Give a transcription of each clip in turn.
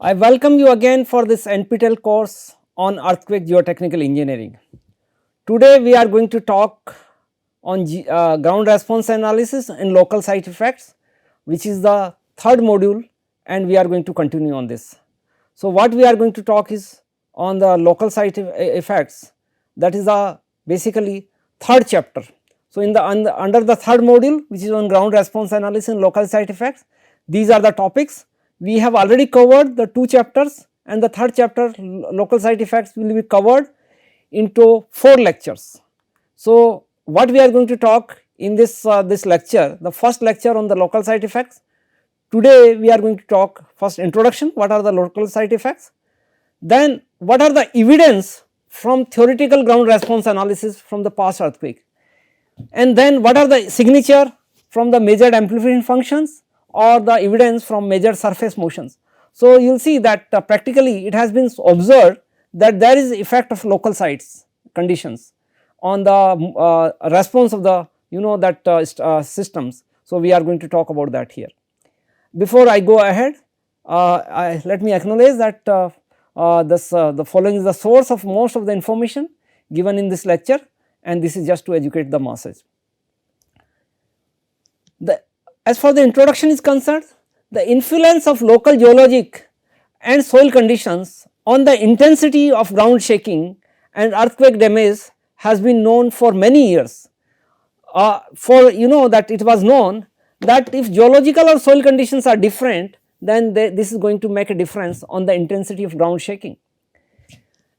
I welcome you again for this NPTEL course on earthquake geotechnical engineering. Today we are going to talk on ground response analysis and local site effects, which is the third module, and we are going to continue on this. So, what we are going to talk is on the local site effects, that is the basically third chapter. So, under the third module, which is on ground response analysis and local site effects, these are the topics. We have already covered the two chapters, and the third chapter local site effects will be covered into 4 lectures. So, what we are going to talk in this lecture, the first lecture on the local site effects. Today we are going to talk first introduction, what are the local site effects, then what are the evidence from theoretical ground response analysis from the past earthquake, and then what are the signature from the measured amplification functions or the evidence from measured surface motions. So, you will see that practically it has been observed that there is effect of local sites conditions on the response of the systems. So, we are going to talk about that here. Before I go ahead, let me acknowledge that the following is the source of most of the information given in this lecture, and this is just to educate the masses. As far the introduction is concerned, the influence of local geologic and soil conditions on the intensity of ground shaking and earthquake damage has been known for many years. That it was known that if geological or soil conditions are different, then this is going to make a difference on the intensity of ground shaking.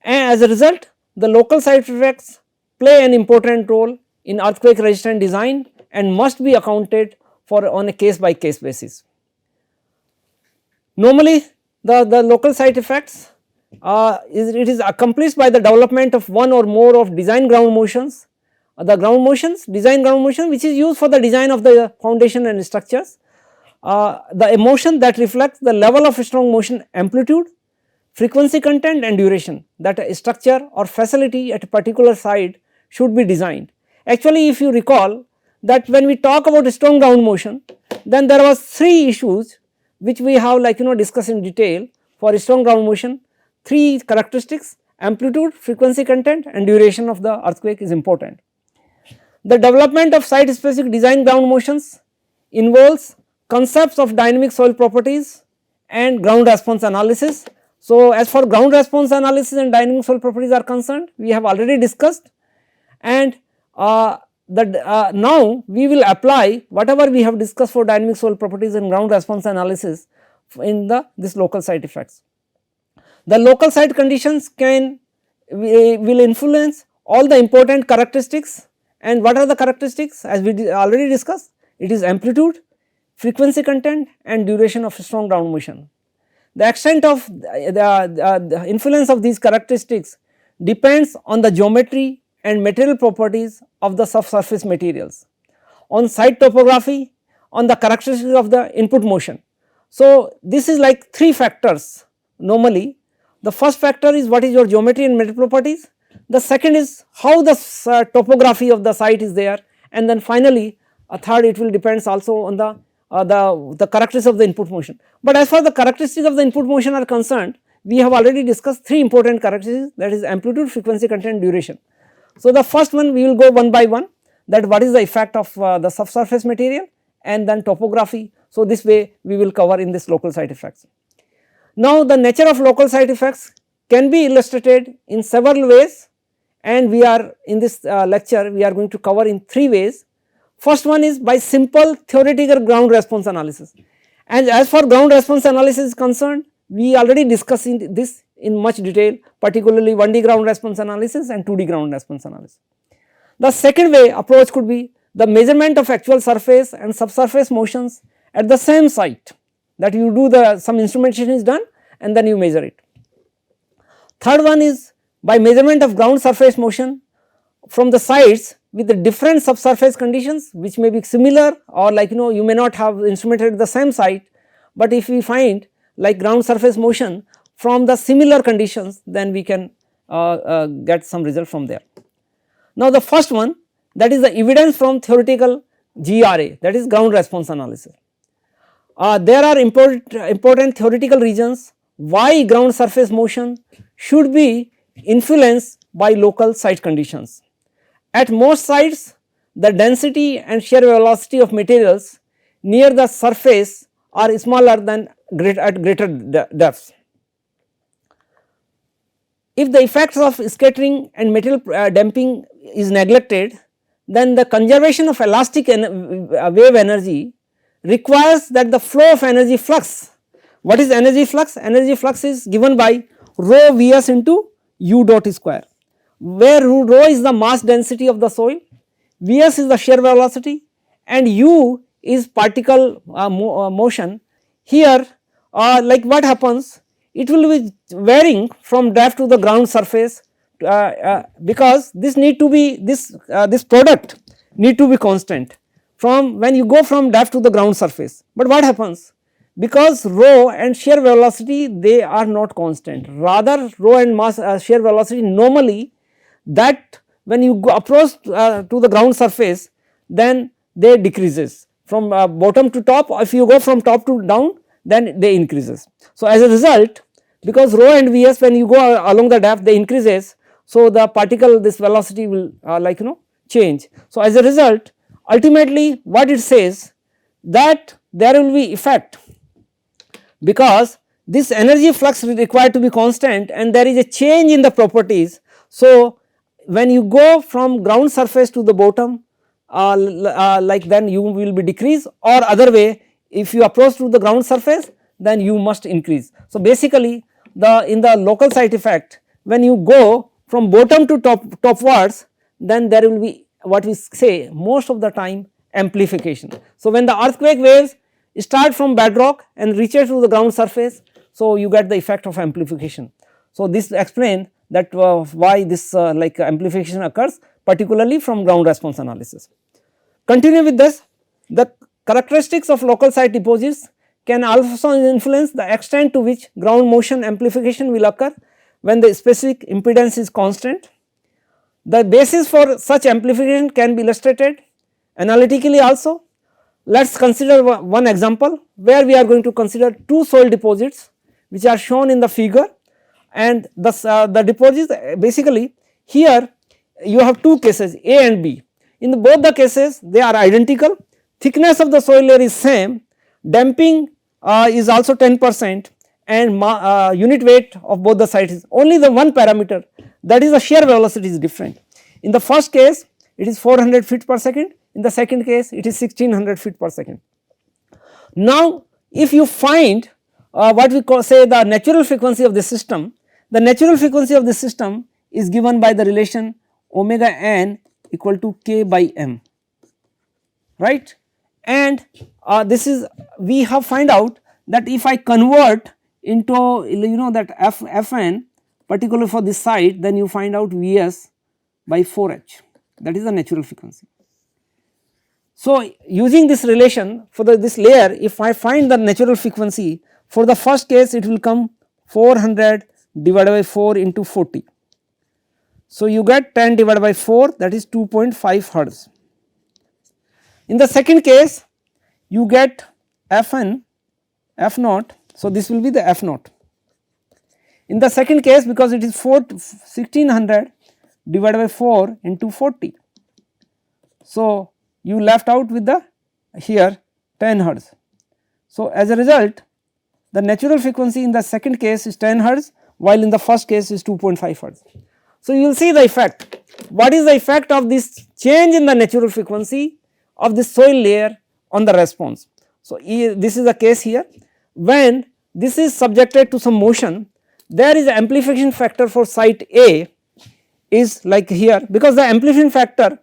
And as a result, the local site effects play an important role in earthquake resistant design and must be accounted for on a case by case basis. Normally the local site effects it is accomplished by the development of one or more of design ground motions, design ground motion which is used for the design of the foundation and structures, the motion that reflects the level of strong motion amplitude, frequency content and duration that a structure or facility at a particular site should be designed. Actually, if you recall that when we talk about strong ground motion, then there was 3 issues which we have discussed in detail for strong ground motion. 3 characteristics: amplitude, frequency content and duration of the earthquake is important. The development of site specific design ground motions involves concepts of dynamic soil properties and ground response analysis. So, as for ground response analysis and dynamic soil properties are concerned, we have already discussed, and now we will apply whatever we have discussed for dynamic soil properties and ground response analysis in this local site effects. The local site conditions will influence all the important characteristics, and what are the characteristics? As we already discussed, it is amplitude, frequency content and duration of strong ground motion. The extent of the influence of these characteristics depends on the geometry and material properties of the subsurface materials, on site topography, on the characteristics of the input motion. So, this is like 3 factors normally. The first factor is what is your geometry and material properties, the second is how the topography of the site is there, and then finally a third, it will depends also on the characteristics of the input motion. But as far as the characteristics of the input motion are concerned, we have already discussed 3 important characteristics, that is amplitude, frequency, content, duration. So, the first one we will go one by one, that what is the effect of the subsurface material and then topography. So, this way we will cover in this local site effects. Now, the nature of local site effects can be illustrated in several ways, and we are in this lecture we are going to cover in 3 ways. First one is by simple theoretical ground response analysis, and as for ground response analysis is concerned, we already discussed this in much detail, particularly 1D ground response analysis and 2D ground response analysis. The second way approach could be the measurement of actual surface and subsurface motions at the same site, that you do some instrumentation is done and then you measure it. Third one is by measurement of ground surface motion from the sites with the different subsurface conditions which may be similar, or you may not have instrumented the same site, but if we find like ground surface motion from the similar conditions, then we can get some result from there. Now, the first one, that is the evidence from theoretical GRA, that is ground response analysis. There are important theoretical reasons why ground surface motion should be influenced by local site conditions. At most sites, the density and shear velocity of materials near the surface are smaller than at greater depths. If the effects of scattering and material damping is neglected, then the conservation of elastic wave energy requires that the flow of energy flux. What is energy flux? Energy flux is given by rho Vs into u dot square, where rho is the mass density of the soil, Vs is the shear velocity, and u is particle motion. Here like what happens, it will be varying from depth to the ground surface because this need to be this product need to be constant from when you go from depth to the ground surface. But what happens, because rho and shear velocity they are not constant, rather rho and mass shear velocity normally that when you go approach to the ground surface then they decreases from bottom to top. If you go from top to down then they increases. So, as a result, because rho and Vs when you go along the depth they increases, so the particle this velocity will change. So, as a result ultimately what it says that there will be effect because this energy flux is required to be constant and there is a change in the properties. So, when you go from ground surface to the bottom like then you will be decrease, or other way if you approach to the ground surface then you must increase. So, basically in the local site effect when you go from bottom to topwards then there will be what we say most of the time amplification. So, when the earthquake waves start from bedrock and reaches to the ground surface, so you get the effect of amplification. So, this explains that why this like amplification occurs particularly from ground response analysis. Continue with this, the characteristics of local site deposits can also influence the extent to which ground motion amplification will occur when the specific impedance is constant. The basis for such amplification can be illustrated analytically also. Let us consider one example where we are going to consider two soil deposits which are shown in the figure, and the deposits basically here you have two cases A and B. In both the cases they are identical, thickness of the soil layer is same, damping is also 10% and unit weight of both the sites is only the one parameter, that is the shear velocity is different. In the first case it is 400 feet per second, in the second case it is 1600 feet per second. Now, if you find what we call say the natural frequency of the system, the natural frequency of the system is given by the relation omega n equal to k by m, right, and this is we have find out that if I convert into that Fn particularly for this site, then you find out Vs by 4h, that is the natural frequency. So, using this relation for this layer, if I find the natural frequency for the first case it will come 400 divided by 4 into 40. So, you get 10 divided by 4, that is 2.5 hertz. In the second case you get Fn F naught, so this will be the F naught. In the second case because it is 1600 divided by 4 into 40. So, you left out with the here 10 hertz. So, as a result the natural frequency in the second case is 10 hertz while in the first case is 2.5 hertz. So, you will see the effect. What is the effect of this change in the natural frequency of this soil layer on the response? So, this is the case here when this is subjected to some motion, there is an amplification factor for site A is like here, because the amplification factor,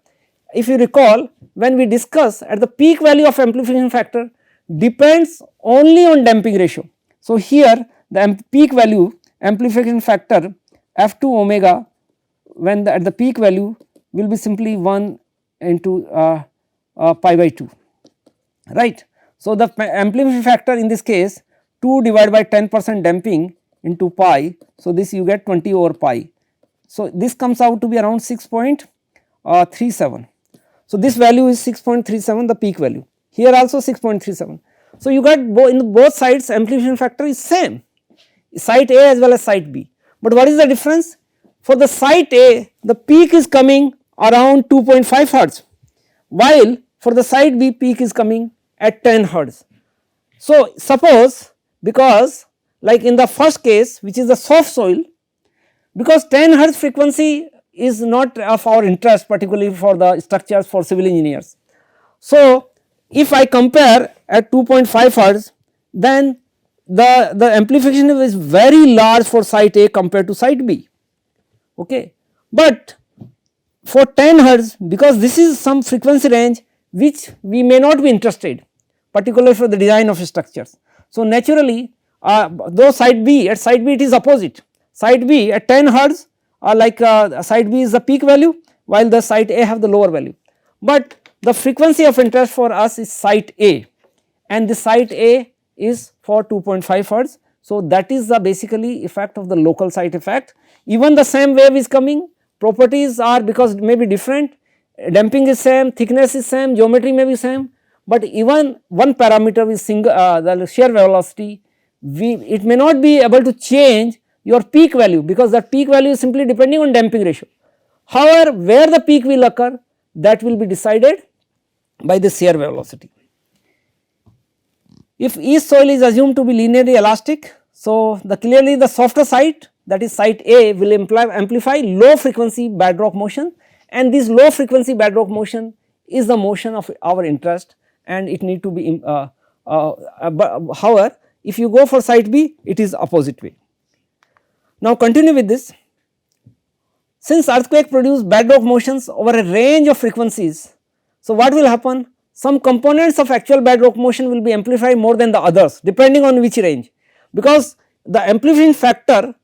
if you recall when we discuss at the peak value of amplification factor depends only on damping ratio. So, here the peak value amplification factor F2 omega when at the peak value will be simply 1 into pi by 2, right. So, the amplification factor in this case 2 divided by 10% damping into pi. So, this you get 20 over pi. So, this comes out to be around 6.37. So, this value is 6.37 the peak value, here also 6.37. So, you got in both sides amplification factor is same. site A as well as site B. But what is the difference? For the site A, the peak is coming around 2.5 hertz, while for the site B peak is coming at 10 hertz. So, suppose because like in the first case, which is the soft soil, because 10 hertz frequency is not of our interest, particularly for the structures for civil engineers. So, if I compare at 2.5 hertz, then the amplification is very large for site A compared to site B, okay. But for 10 hertz, because this is some frequency range which we may not be interested, particularly for the design of structures. So, naturally though site B, at site B it is opposite, site B at 10 hertz site B is the peak value, while the site A have the lower value. But the frequency of interest for us is site A, and the site A is for 2.5 hertz. So, that is the basically effect of the local site effect. Even the same wave is coming, properties are because may be different, damping is same, thickness is same, geometry may be same, but even one parameter is single, the shear velocity, it may not be able to change your peak value, because that peak value is simply depending on damping ratio. However, where the peak will occur, that will be decided by the shear velocity. If each soil is assumed to be linearly elastic, so clearly the softer site, that is site A, will amplify low frequency bedrock motion, and this low frequency bedrock motion is the motion of our interest, and it need to be however, if you go for site B, it is opposite way. Now continue with this. Since earthquake produce bedrock motions over a range of frequencies, so what will happen? Some components of actual bedrock motion will be amplified more than the others, depending on which range, because the amplification factor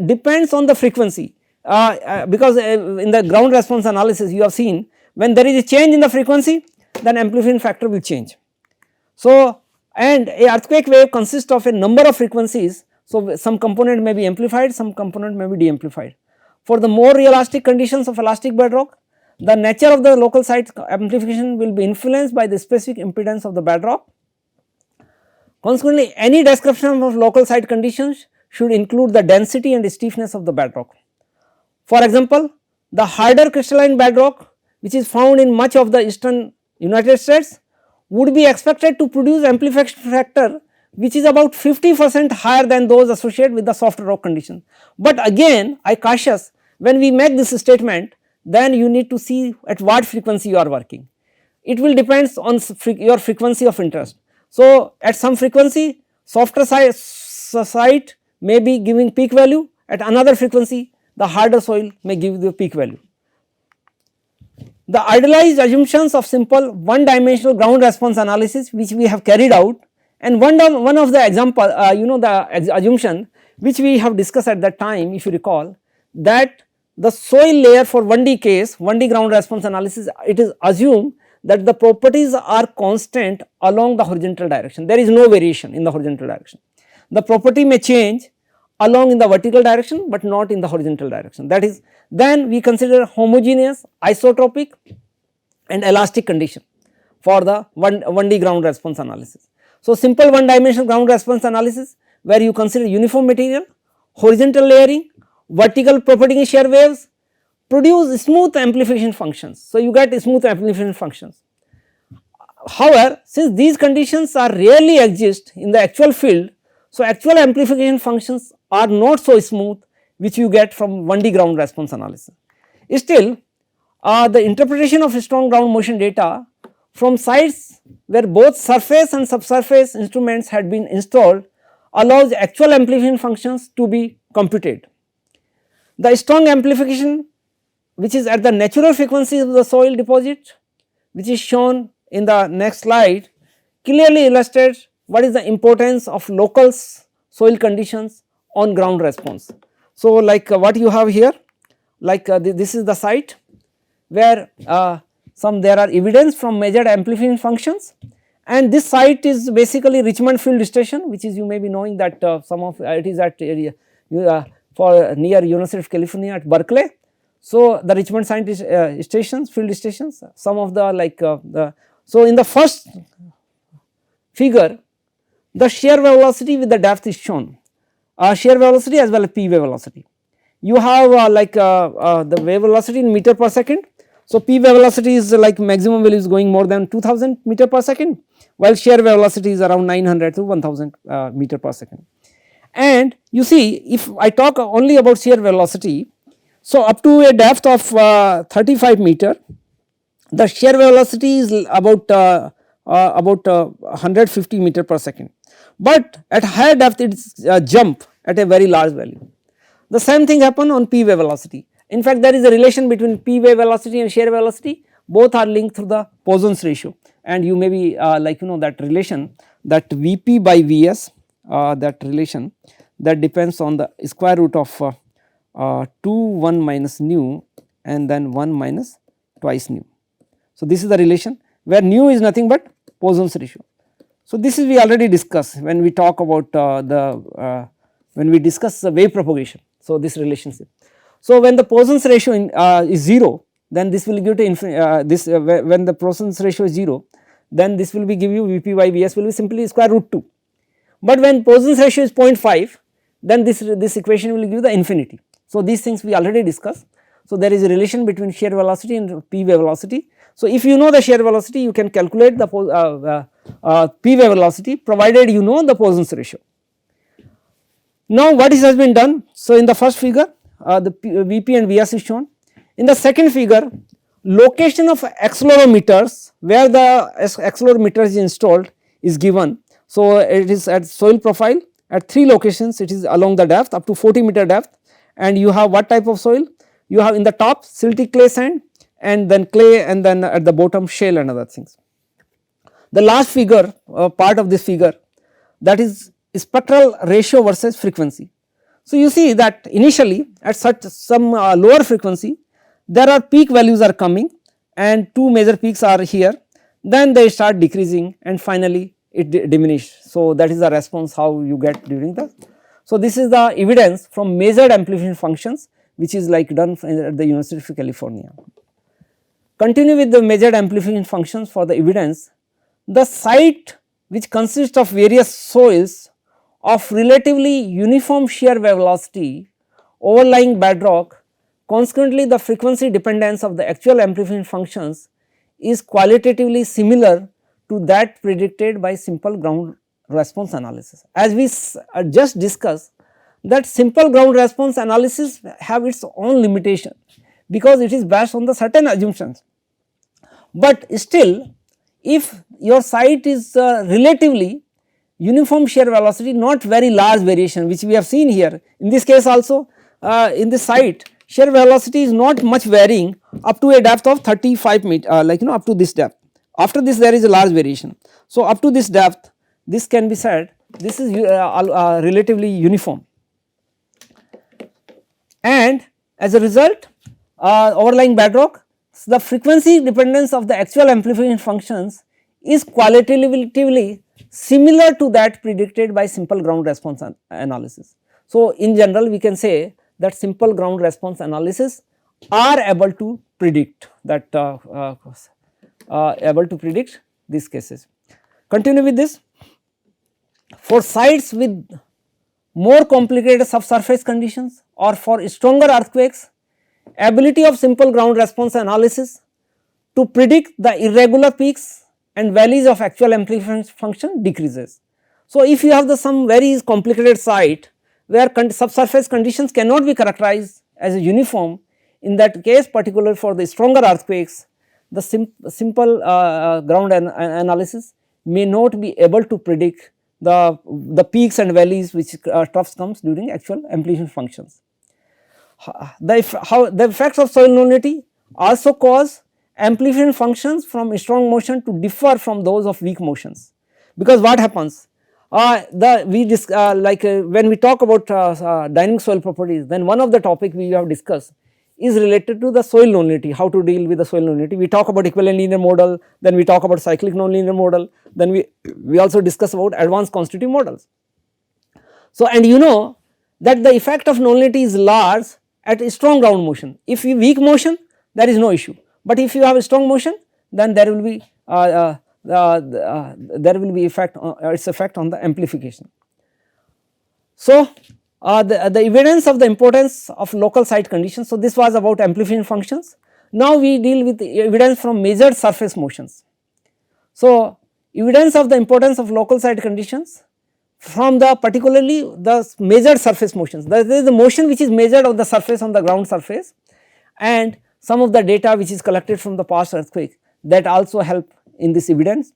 depends on the frequency, because in the ground response analysis you have seen, when there is a change in the frequency, then amplification factor will change. So, and a earthquake wave consists of a number of frequencies, so some component may be amplified, some component may be de-amplified. For the more elastic conditions of elastic bedrock, the nature of the local site amplification will be influenced by the specific impedance of the bedrock. Consequently, any description of local site conditions should include the density and stiffness of the bedrock. For example, the harder crystalline bedrock, which is found in much of the eastern United States, would be expected to produce amplification factor which is about 50% higher than those associated with the softer rock condition. But again, I cautious, when we make this statement, then you need to see at what frequency you are working. It will depends on your frequency of interest. So, at some frequency, softer site may be giving peak value, at another frequency the harder soil may give the peak value. The idealized assumptions of simple one dimensional ground response analysis which we have carried out, and one of the example the assumption which we have discussed at that time, if you recall, that the soil layer for 1D case, 1D ground response analysis, it is assumed that the properties are constant along the horizontal direction, there is no variation in the horizontal direction. The property may change along in the vertical direction, but not in the horizontal direction. That is, then we consider homogeneous, isotropic and elastic condition for the 1D ground response analysis. So, simple one dimensional ground response analysis where you consider uniform material, horizontal layering, vertical propagating shear waves produce smooth amplification functions. So, you get smooth amplification functions. However, since these conditions are rarely exist in the actual field, so actual amplification functions are not so smooth which you get from 1D ground response analysis. Still, the interpretation of strong ground motion data from sites where both surface and subsurface instruments had been installed allows actual amplification functions to be computed. The strong amplification which is at the natural frequency of the soil deposit, which is shown in the next slide, clearly illustrates what is the importance of local soil conditions on ground response. So, like what you have here, like this is the site where there are evidence from measured amplification functions, and this site is basically Richmond Field Station, which is, you may be knowing that some of it is at area for near University of California at Berkeley. So, the Richmond scientist stations, field stations, some of the so in the first figure the shear velocity with the depth is shown. shear velocity as well as p wave velocity. You have the wave velocity in meter per second. So, p wave velocity is like maximum value is going more than 2000 meter per second, while shear wave velocity is around 900 to 1000 meter per second. And you see, if I talk only about shear velocity, so up to a depth of 35 meter, the shear velocity is about 150 meter per second, but at higher depth it is jump at a very large value. The same thing happen on p wave velocity. In fact, there is a relation between p wave velocity and shear velocity, both are linked through the Poisson's ratio, and you may be that relation, that Vp by Vs, that relation that depends on the square root of 2 1 minus nu and then 1 minus twice nu. So, this is the relation where nu is nothing but Poisson's ratio. So, this is we already discussed when we talk about when we discuss the wave propagation. So, this relationship. So, when the Poisson's ratio is 0, then this will give to when the Poisson's ratio is 0, then this will be give you Vp by Vs will be simply square root 2. But when Poisson's ratio is 0.5, then this equation will give the infinity. So, these things we already discussed. So, there is a relation between shear velocity and p wave velocity. So, if you know the shear velocity, you can calculate the p wave velocity provided you know the Poisson's ratio. Now, what has been done? So, in the first figure the Vp and Vs is shown. In the second figure, location of accelerometers where the accelerometer is installed is given. So, it is at soil profile at 3 locations, it is along the depth up to 40 meter depth, and you have what type of soil? You have in the top silty clay sand, and then clay, and then at the bottom shale and other things. The last figure, part of this figure, that is spectral ratio versus frequency. So, you see that initially at some lower frequency there are peak values are coming and 2 major peaks are here, then they start decreasing and finally it diminish. So, that is the response how you get during the. So, this is the evidence from measured amplification functions which is like done at the University of California. Continue with the measured amplification functions for the evidence. The site which consists of various soils of relatively uniform shear wave velocity overlying bedrock, consequently the frequency dependence of the actual amplification functions is qualitatively similar to that predicted by simple ground response analysis. As we just discussed, that simple ground response analysis have its own limitation because it is based on the certain assumptions, but still if your site is relatively uniform shear velocity, not very large variation which we have seen here. In this case also in this site shear velocity is not much varying up to a depth of 35 meter up to this depth. After this there is a large variation. So, up to this depth this can be said this is relatively uniform, and as a result overlying bedrock, the frequency dependence of the actual amplification functions is qualitatively similar to that predicted by simple ground response analysis. So, in general we can say that simple ground response analysis are able to predict that able to predict these cases. Continue with this. For sites with more complicated subsurface conditions or for stronger earthquakes, ability of simple ground response analysis to predict the irregular peaks and valleys of actual amplification function decreases. So, if you have some very complicated site where subsurface conditions cannot be characterized as a uniform, in that case particularly for the stronger earthquakes, the simple ground analysis may not be able to predict the peaks and valleys which troughs comes during actual amplification functions. The effects of soil nonlinearity also cause amplification functions from strong motion to differ from those of weak motions, because what happens when we talk about dynamic soil properties, then one of the topic we have discussed is related to the soil nonlinearity, how to deal with the soil nonlinearity. We talk about equivalent linear model, then we talk about cyclic nonlinear model, then we also discuss about advanced constitutive models. So, and you know that the effect of nonlinearity is large at a strong ground motion. If you weak motion there is no issue, but if you have a strong motion then there will be its effect on the amplification. So, the evidence of the importance of local site conditions. So, this was about amplification functions. Now, we deal with evidence from measured surface motions. So, evidence of the importance of local site conditions from the particularly the measured surface motions. There is the motion which is measured on the surface, on the ground surface, and some of the data which is collected from the past earthquake, that also help in this evidence,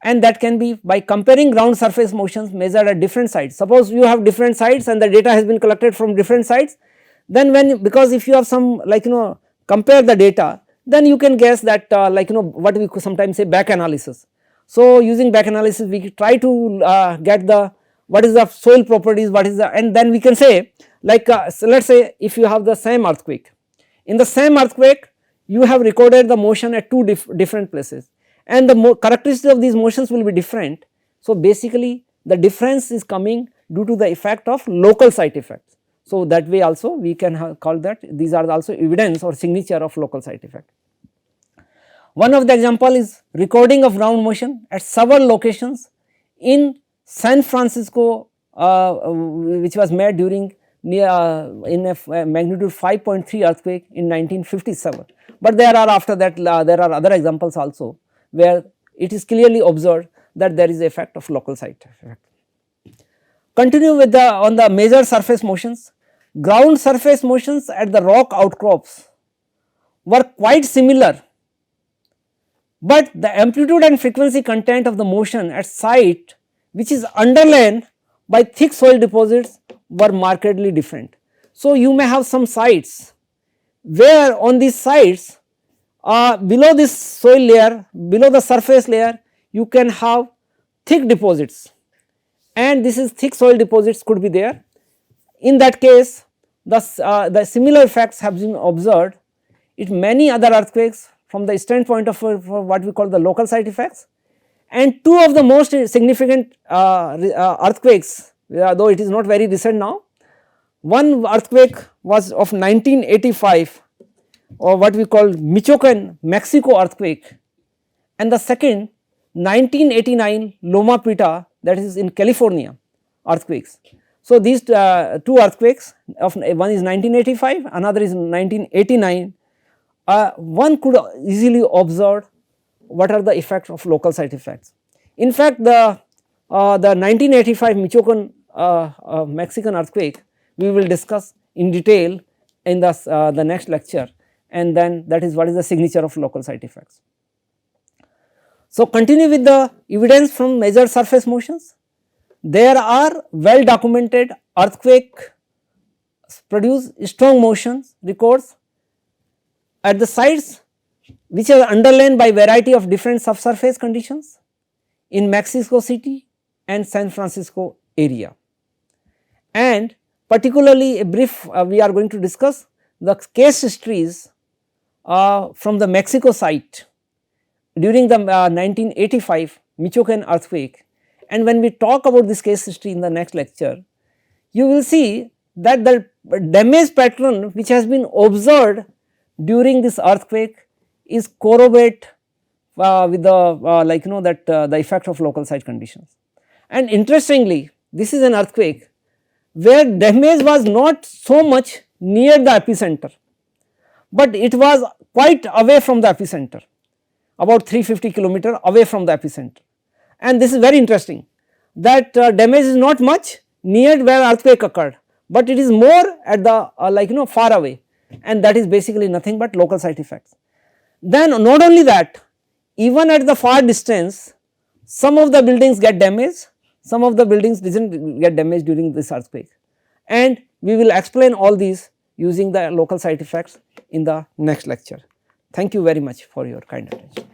and that can be by comparing ground surface motions measured at different sites. Suppose you have different sites and the data has been collected from different sites, then when, because if you have some compare the data, then you can guess that what we could sometimes say back analysis. So, using back analysis we try to get the what is the soil properties, what is the, and then we can say so let us say if you have the same earthquake, in the same earthquake you have recorded the motion at two different places, and the characteristics of these motions will be different. So, basically the difference is coming due to the effect of local site effects. So, that way also we can call that these are also evidence or signature of local site effect. One of the example is recording of ground motion at several locations in San Francisco, which was made during in a magnitude 5.3 earthquake in 1957. But there are after that there are other examples also where it is clearly observed that there is a effect of local site effect. Continue with on the major surface motions. Ground surface motions at the rock outcrops were quite similar, but the amplitude and frequency content of the motion at site which is underlain by thick soil deposits were markedly different. So, you may have some sites where on these sites below this soil layer, below the surface layer, you can have thick deposits, and this is thick soil deposits could be there. In that case the similar effects have been observed in many other earthquakes from the standpoint of what we call the local site effects, and two of the most significant earthquakes, though it is not very recent now. One earthquake was of 1985 or what we call Michoacan, Mexico earthquake, and the second 1989 Loma Prieta, that is in California earthquakes. So, these two earthquakes of one is 1985, another is 1989, one could easily observe what are the effects of local site effects. In fact, the 1985 Michoacan Mexican earthquake we will discuss in detail in the next lecture, and then that is what is the signature of local site effects. So, continue with the evidence from measured surface motions. There are well documented earthquake produce strong motions records at the sites which are underlain by variety of different subsurface conditions in Mexico City and San Francisco area. And particularly a brief we are going to discuss the case histories from the Mexico site during the 1985 Michoacan earthquake. And when we talk about this case history in the next lecture, you will see that the damage pattern which has been observed during this earthquake is corroborate with the the effect of local site conditions. And interestingly, this is an earthquake where damage was not so much near the epicenter, but it was quite away from the epicenter, about 350 kilometer away from the epicenter. And this is very interesting that damage is not much near where earthquake occurred, but it is more at the far away, and that is basically nothing but local site effects. Then not only that, even at the far distance some of the buildings get damaged, some of the buildings did not get damaged during this earthquake, and we will explain all these using the local site effects in the next lecture. Thank you very much for your kind attention.